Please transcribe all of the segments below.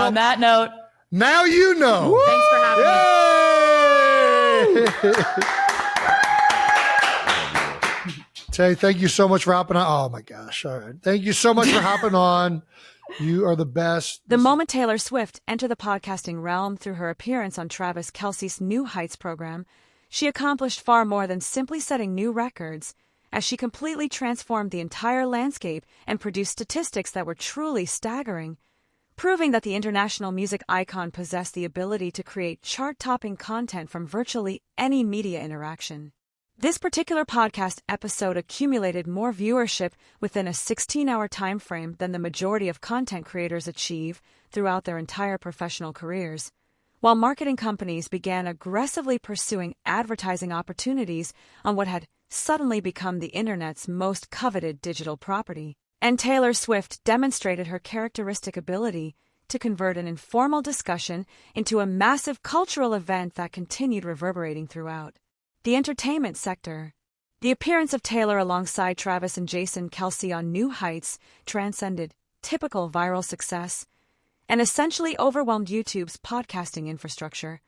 on that note, now you know. Woo! Thanks for having me. Tay, thank you so much for hopping on. Oh my gosh. All right. Thank you so much for hopping on. You are the best. The moment Taylor Swift entered the podcasting realm through her appearance on Travis Kelce's New Heights program, she accomplished far more than simply setting new records, as she completely transformed the entire landscape and produced statistics that were truly staggering, proving that the international music icon possessed the ability to create chart-topping content from virtually any media interaction. This particular podcast episode accumulated more viewership within a 16-hour time frame than the majority of content creators achieve throughout their entire professional careers, while marketing companies began aggressively pursuing advertising opportunities on what had suddenly become the internet's most coveted digital property. And Taylor Swift demonstrated her characteristic ability to convert an informal discussion into a massive cultural event that continued reverberating throughout the entertainment sector. The appearance of Taylor alongside Travis and Jason Kelce on New Heights transcended typical viral success and essentially overwhelmed YouTube's podcasting infrastructure,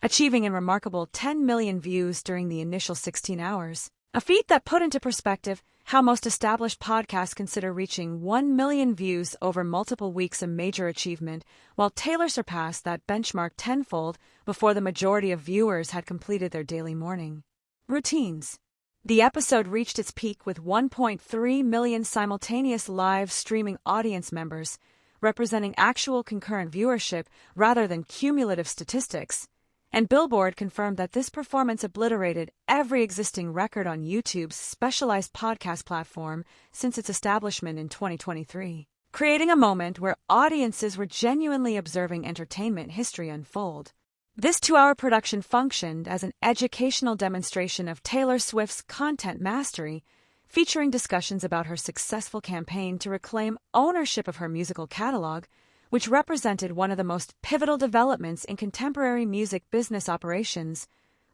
achieving a remarkable 10 million views during the initial 16 hours, a feat that put into perspective how most established podcasts consider reaching 1 million views over multiple weeks a major achievement, while Taylor surpassed that benchmark tenfold before the majority of viewers had completed their daily morning routines. The episode reached its peak with 1.3 million simultaneous live streaming audience members, representing actual concurrent viewership rather than cumulative statistics, and Billboard confirmed that this performance obliterated every existing record on YouTube's specialized podcast platform since its establishment in 2023, creating a moment where audiences were genuinely observing entertainment history unfold. This 2-hour production functioned as an educational demonstration of Taylor Swift's content mastery, featuring discussions about her successful campaign to reclaim ownership of her musical catalog, which represented one of the most pivotal developments in contemporary music business operations,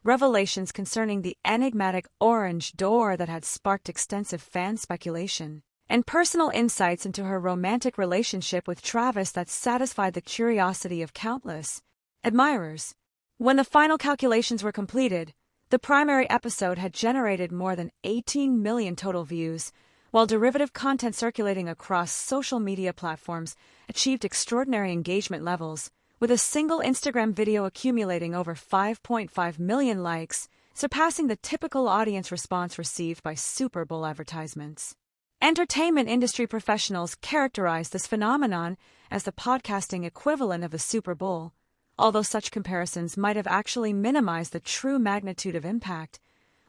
revelations concerning the enigmatic orange door that had sparked extensive fan speculation, and personal insights into her romantic relationship with Travis that satisfied the curiosity of countless admirers. When the final calculations were completed, the primary episode had generated more than 18 million total views, while derivative content circulating across social media platforms achieved extraordinary engagement levels, with a single Instagram video accumulating over 5.5 million likes, surpassing the typical audience response received by Super Bowl advertisements. Entertainment industry professionals characterize this phenomenon as the podcasting equivalent of the Super Bowl, although such comparisons might have actually minimized the true magnitude of impact,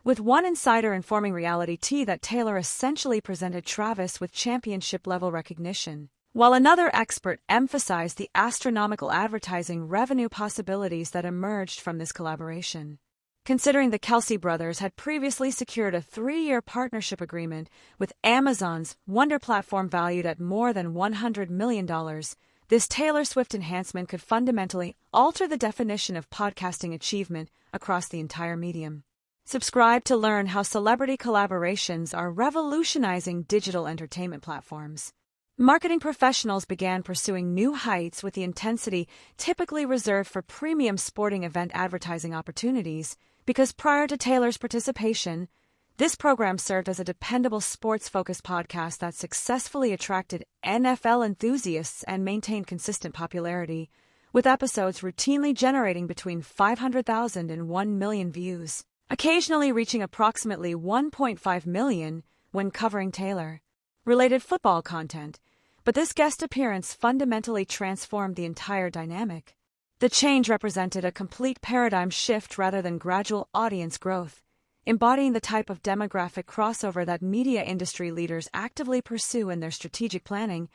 with one insider informing Reality T that Taylor essentially presented Travis with championship-level recognition, while another expert emphasized the astronomical advertising revenue possibilities that emerged from this collaboration. Considering the Kelce brothers had previously secured a 3-year partnership agreement with Amazon's Wonder platform valued at more than $100 million, this Taylor Swift enhancement could fundamentally alter the definition of podcasting achievement across the entire medium. Subscribe to learn how celebrity collaborations are revolutionizing digital entertainment platforms. Marketing professionals began pursuing new heights with the intensity typically reserved for premium sporting event advertising opportunities, because prior to Taylor's participation, this program served as a dependable sports-focused podcast that successfully attracted NFL enthusiasts and maintained consistent popularity, with episodes routinely generating between 500,000 and 1 million views, occasionally reaching approximately 1.5 million when covering Taylor-related football content. But this guest appearance fundamentally transformed the entire dynamic. The change represented a complete paradigm shift rather than gradual audience growth, embodying the type of demographic crossover that media industry leaders actively pursue in their strategic planning,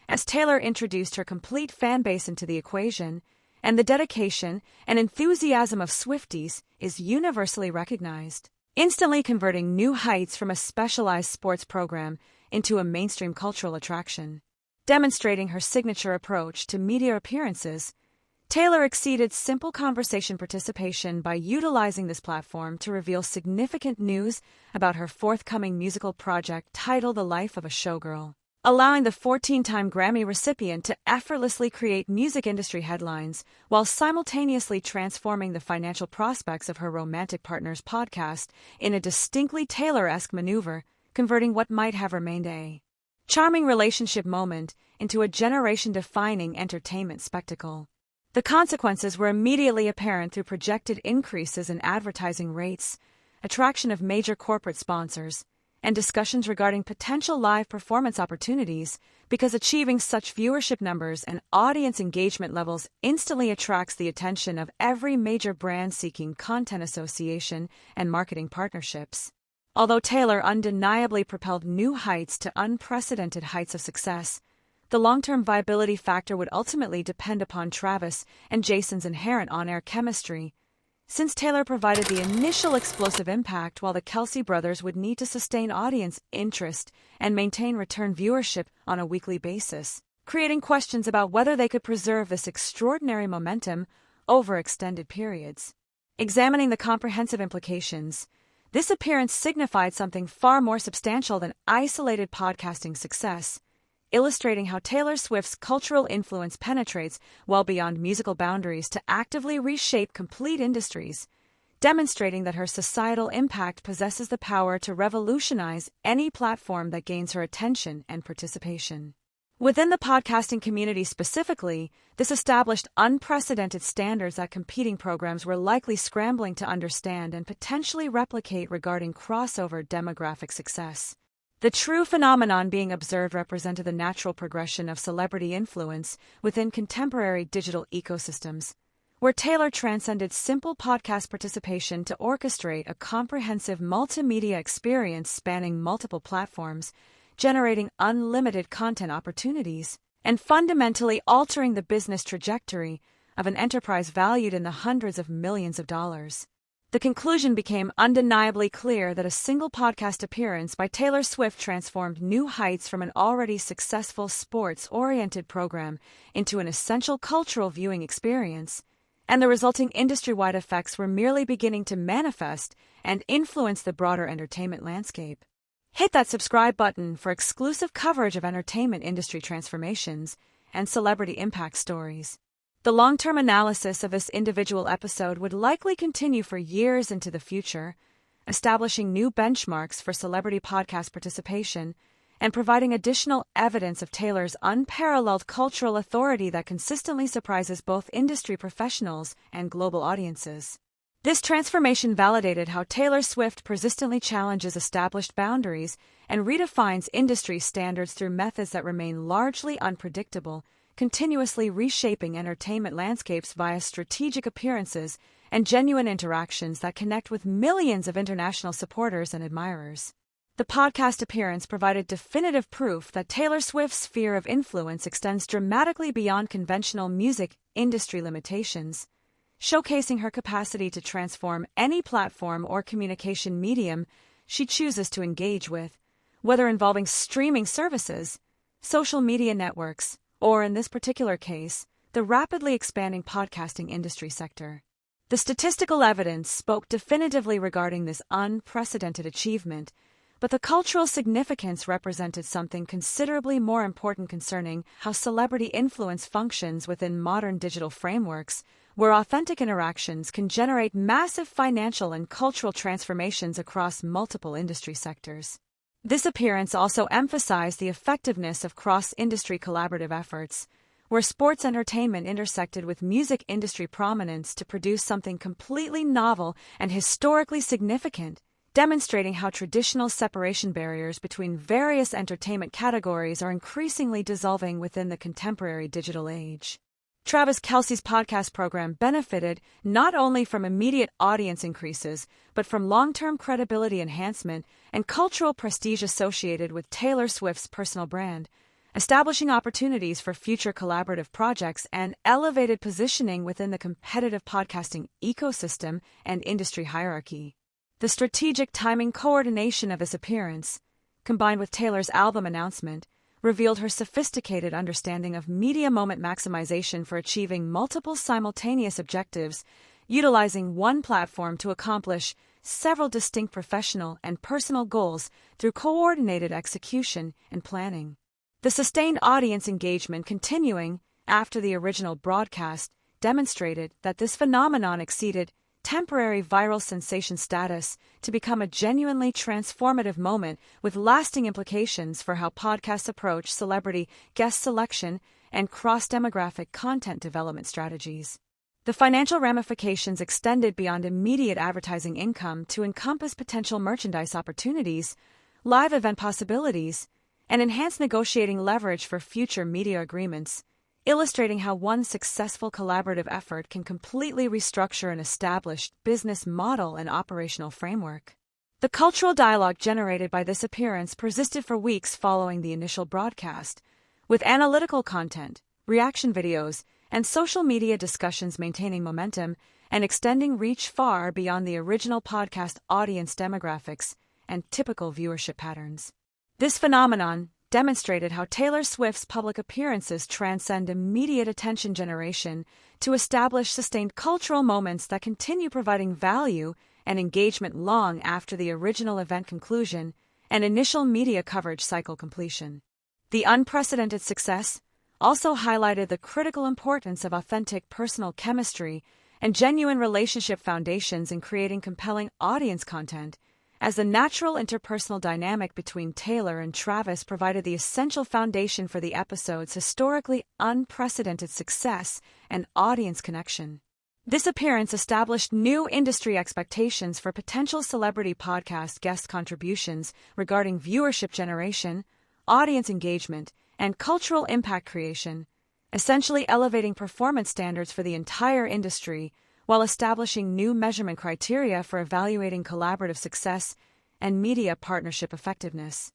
as Taylor introduced her complete fan base into the equation, and the dedication and enthusiasm of Swifties is universally recognized, instantly converting New Heights from a specialized sports program into a mainstream cultural attraction. Demonstrating her signature approach to media appearances, Taylor exceeded simple conversation participation by utilizing this platform to reveal significant news about her forthcoming musical project titled The Life of a Showgirl. allowing the 14-time Grammy recipient to effortlessly create music industry headlines while simultaneously transforming the financial prospects of her romantic partner's podcast in a distinctly Taylor-esque maneuver, converting what might have remained a charming relationship moment into a generation-defining entertainment spectacle. The consequences were immediately apparent through projected increases in advertising rates, attraction of major corporate sponsors, and discussions regarding potential live performance opportunities, because achieving such viewership numbers and audience engagement levels instantly attracts the attention of every major brand seeking content association and marketing partnerships. Although Taylor undeniably propelled New Heights to unprecedented heights of success, the long-term viability factor would ultimately depend upon Travis and Jason's inherent on-air chemistry, since Taylor provided the initial explosive impact while the Kelce brothers would need to sustain audience interest and maintain return viewership on a weekly basis, creating questions about whether they could preserve this extraordinary momentum over extended periods. Examining the comprehensive implications, this appearance signified something far more substantial than isolated podcasting success, illustrating how Taylor Swift's cultural influence penetrates well beyond musical boundaries to actively reshape complete industries, demonstrating that her societal impact possesses the power to revolutionize any platform that gains her attention and participation. Within the podcasting community specifically, this established unprecedented standards that competing programs were likely scrambling to understand and potentially replicate regarding crossover demographic success. The true phenomenon being observed represented the natural progression of celebrity influence within contemporary digital ecosystems, where Taylor transcended simple podcast participation to orchestrate a comprehensive multimedia experience spanning multiple platforms, generating unlimited content opportunities, and fundamentally altering the business trajectory of an enterprise valued in the hundreds of millions of dollars. The conclusion became undeniably clear that a single podcast appearance by Taylor Swift transformed New Heights from an already successful sports-oriented program into an essential cultural viewing experience, and the resulting industry-wide effects were merely beginning to manifest and influence the broader entertainment landscape. Hit that subscribe button for exclusive coverage of entertainment industry transformations and celebrity impact stories. The long-term analysis of this individual episode would likely continue for years into the future, establishing new benchmarks for celebrity podcast participation and providing additional evidence of Taylor's unparalleled cultural authority that consistently surprises both industry professionals and global audiences. This transformation validated how Taylor Swift persistently challenges established boundaries and redefines industry standards through methods that remain largely unpredictable, continuously reshaping entertainment landscapes via strategic appearances and genuine interactions that connect with millions of international supporters and admirers. The podcast appearance provided definitive proof that Taylor Swift's sphere of influence extends dramatically beyond conventional music industry limitations, showcasing her capacity to transform any platform or communication medium she chooses to engage with, whether involving streaming services, social media networks, or in this particular case, the rapidly expanding podcasting industry sector. The statistical evidence spoke definitively regarding this unprecedented achievement, but the cultural significance represented something considerably more important concerning how celebrity influence functions within modern digital frameworks, where authentic interactions can generate massive financial and cultural transformations across multiple industry sectors. This appearance also emphasized the effectiveness of cross-industry collaborative efforts, where sports entertainment intersected with music industry prominence to produce something completely novel and historically significant, demonstrating how traditional separation barriers between various entertainment categories are increasingly dissolving within the contemporary digital age. Travis Kelce's podcast program benefited not only from immediate audience increases, but from long-term credibility enhancement and cultural prestige associated with Taylor Swift's personal brand, establishing opportunities for future collaborative projects and elevated positioning within the competitive podcasting ecosystem and industry hierarchy. The strategic timing coordination of this appearance, combined with Taylor's album announcement, revealed her sophisticated understanding of media moment maximization for achieving multiple simultaneous objectives, utilizing one platform to accomplish several distinct professional and personal goals through coordinated execution and planning. The sustained audience engagement continuing after the original broadcast demonstrated that this phenomenon exceeded temporary viral sensation status to become a genuinely transformative moment with lasting implications for how podcasts approach celebrity guest selection and cross-demographic content development strategies. The financial ramifications extended beyond immediate advertising income to encompass potential merchandise opportunities, live event possibilities, and enhanced negotiating leverage for future media agreements, illustrating how one successful collaborative effort can completely restructure an established business model and operational framework. The cultural dialogue generated by this appearance persisted for weeks following the initial broadcast, with analytical content, reaction videos, and social media discussions maintaining momentum and extending reach far beyond the original podcast audience demographics and typical viewership patterns. This phenomenon demonstrated how Taylor Swift's public appearances transcend immediate attention generation to establish sustained cultural moments that continue providing value and engagement long after the original event conclusion and initial media coverage cycle completion. The unprecedented success also highlighted the critical importance of authentic personal chemistry and genuine relationship foundations in creating compelling audience content, as the natural interpersonal dynamic between Taylor and Travis provided the essential foundation for the episode's historically unprecedented success and audience connection. This appearance established new industry expectations for potential celebrity podcast guest contributions regarding viewership generation, audience engagement, and cultural impact creation, essentially elevating performance standards for the entire industry while establishing new measurement criteria for evaluating collaborative success and media partnership effectiveness.